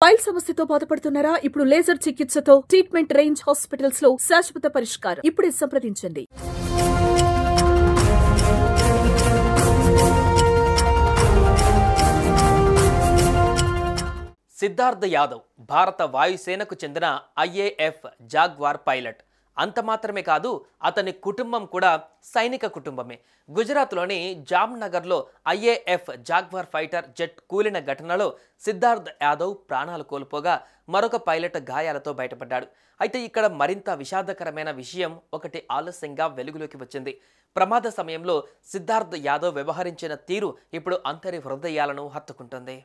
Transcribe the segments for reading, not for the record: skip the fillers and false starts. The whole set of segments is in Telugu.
పైల్ సమస్యతో బాధపడుతున్నారా? ఇప్పుడు లేజర్ చికిత్సతో ట్రీట్మెంట్ రేంజ్ హాస్పిటల్స్ లో శాశ్వత పరిష్కారం. ఇప్పుడే సంప్రదించండి. సిద్ధార్థ యాదవ్ భారత వాయుసేనకు చెందిన ఐఏఎఫ్ జాగ్వార్ పైలట్. అంత మాత్రమే కాదు, అతని కుటుంబం కూడా సైనిక కుటుంబమే. గుజరాత్లోని జామ్నగర్లో ఐఏఎఫ్ జాగ్వార్ ఫైటర్ జెట్ కూలిన ఘటనలో సిద్ధార్థ్ యాదవ్ ప్రాణాలు కోల్పోగా మరొక పైలట్ గాయాలతో బయటపడ్డాడు. అయితే ఇక్కడ మరింత విషాదకరమైన విషయం ఒకటి ఆలస్యంగా వెలుగులోకి వచ్చింది. ప్రమాద సమయంలో సిద్ధార్థ్ యాదవ్ వ్యవహరించిన తీరు ఇప్పుడు అందరి హృదయాలను హత్తుకుంటుంది.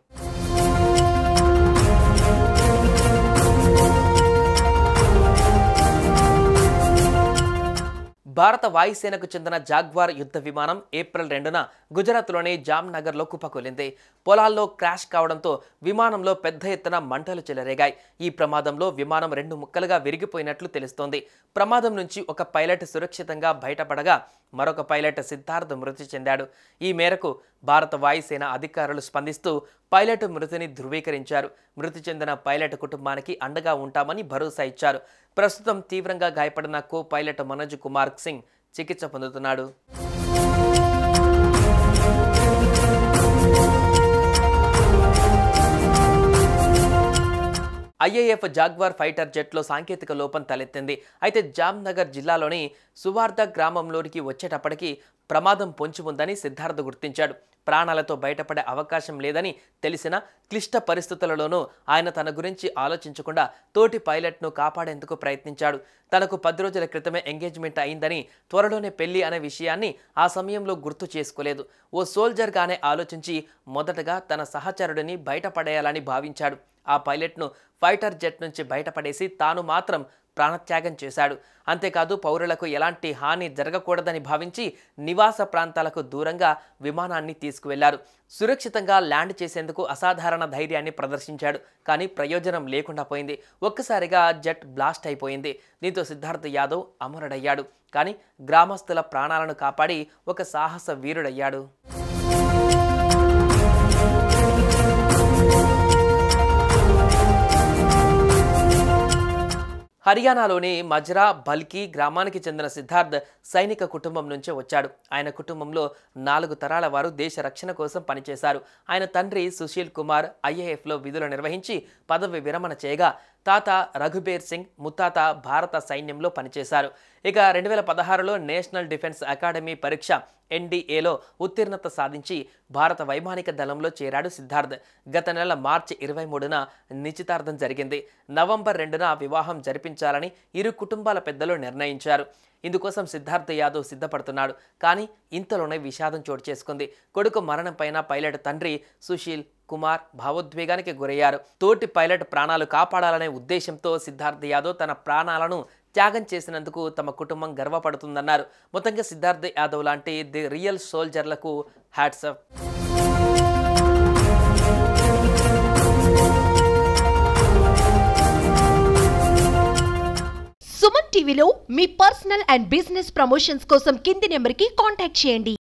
భారత వాయుసేనకు చెందిన జాగ్వార్ యుద్ధ విమానం ఏప్రిల్ 2న గుజరాత్లోని జామ్నగర్లో కుప్పకూలింది. పొలాల్లో క్రాష్ కావడంతో విమానంలో పెద్ద ఎత్తున మంటలు చెలరేగాయి. ఈ ప్రమాదంలో విమానం 2 ముక్కలుగా విరిగిపోయినట్లు తెలుస్తోంది. ప్రమాదం నుంచి ఒక పైలట్ సురక్షితంగా బయటపడగా మరొక పైలట్ సిద్ధార్థ్ మృతి చెందాడు. ఈ మేరకు భారత వాయుసేన అధికారులు స్పందిస్తూ పైలట్ మృతిని ధృవీకరించారు. మృతి చెందిన పైలట్ కుటుంబానికి అండగా ఉంటామని భరోసా ఇచ్చారు. ప్రస్తుతం తీవ్రంగా గాయపడిన కో పైలట్ మనోజ్ కుమార్ సింగ్ చికిత్స పొందుతున్నాడు. ఐఏఎఫ్ జాగ్వార్ ఫైటర్ జెట్లో సాంకేతిక లోపం తలెత్తింది. అయితే జామ్నగర్ జిల్లాలోని సువార్ద గ్రామంలోనికి వచ్చేటప్పటికి ప్రమాదం పొంచి ఉందని సిద్ధార్థ్ గుర్తించాడు. ప్రాణాలతో బయటపడే అవకాశం లేదని తెలిసిన క్లిష్ట పరిస్థితులలోనూ ఆయన తన గురించి ఆలోచించకుండా తోటి పైలట్ను కాపాడేందుకు ప్రయత్నించాడు. తనకు 10 రోజుల క్రితమే ఎంగేజ్మెంట్ అయిందని, త్వరలోనే పెళ్లి అనే విషయాన్ని ఆ సమయంలో గుర్తు చేసుకోలేదు. ఓ సోల్జర్గానే ఆలోచించి మొదటగా తన సహచరుడిని బయటపడేయాలని భావించాడు. ఆ పైలట్ను ఫైటర్ జెట్ నుంచి బయటపడేసి తాను మాత్రం ప్రాణత్యాగం చేశాడు. అంతేకాదు, పౌరులకు ఎలాంటి హాని జరగకూడదని భావించి నివాస ప్రాంతాలకు దూరంగా విమానాన్ని తీసుకువెళ్లారు. సురక్షితంగా ల్యాండ్ చేసేందుకు అసాధారణ ధైర్యాన్ని ప్రదర్శించాడు. కానీ ప్రయోజనం లేకుండా పోయింది. ఒక్కసారిగా జెట్ బ్లాస్ట్ అయిపోయింది. దీంతో సిద్ధార్థ్ యాదవ్ అమరుడయ్యాడు. కానీ గ్రామస్తుల ప్రాణాలను కాపాడి ఒక సాహస వీరుడయ్యాడు. హర్యానాలోని మజ్రా బల్కి గ్రామానికి చెందిన సిద్ధార్థ్ సైనిక కుటుంబం నుంచే వచ్చాడు. ఆయన కుటుంబంలో 4 తరాల వారు దేశ రక్షణ కోసం పనిచేశారు. ఆయన తండ్రి సుశీల్ కుమార్ ఐఏఎఫ్లో విధులు నిర్వహించి పదవి విరమణ చేయగా తాత రఘుబీర్ సింగ్ ముత్తాత భారత సైన్యంలో పనిచేశారు. ఇక 2016లో నేషనల్ డిఫెన్స్ అకాడమీ పరీక్ష NDAలో ఉత్తీర్ణత సాధించి భారత వైమానిక దళంలో చేరాడు సిద్ధార్థ్. గత నెల మార్చి 23న నిశ్చితార్థం జరిగింది. నవంబర్ 2న వివాహం జరిపించాలని ఇరు కుటుంబాల పెద్దలు నిర్ణయించారు. ఇందుకోసం సిద్ధార్థ్ యాదవ్ సిద్ధపడుతున్నాడు. కానీ ఇంతలోనే విషాదం చోటు చేసుకుంది. కొడుకు మరణంపైన పైలట్ తండ్రి సుశీల్ కుమార్ భావోద్వేగానికి గురయ్యారు. తోటి పైలట్ ప్రాణాలు కాపాడాలనే ఉద్దేశంతో సిద్ధార్థ్ యాదవ్ తన ప్రాణాలను త్యాగం చేసినందుకు తమ కుటుంబం గర్వపడుతుందన్నారు. మొత్తంగా సిద్ధార్థ్ యాదవ్ లాంటి ది రియల్ సోల్జర్లకు హ్యాట్స్ ఆఫ్. సుమన్ టీవీలో మీ పర్సనల్ అండ్ బిజినెస్ ప్రమోషన్స్ కోసం కింది నెంబర్కి కాంటాక్ట్ చేయండి.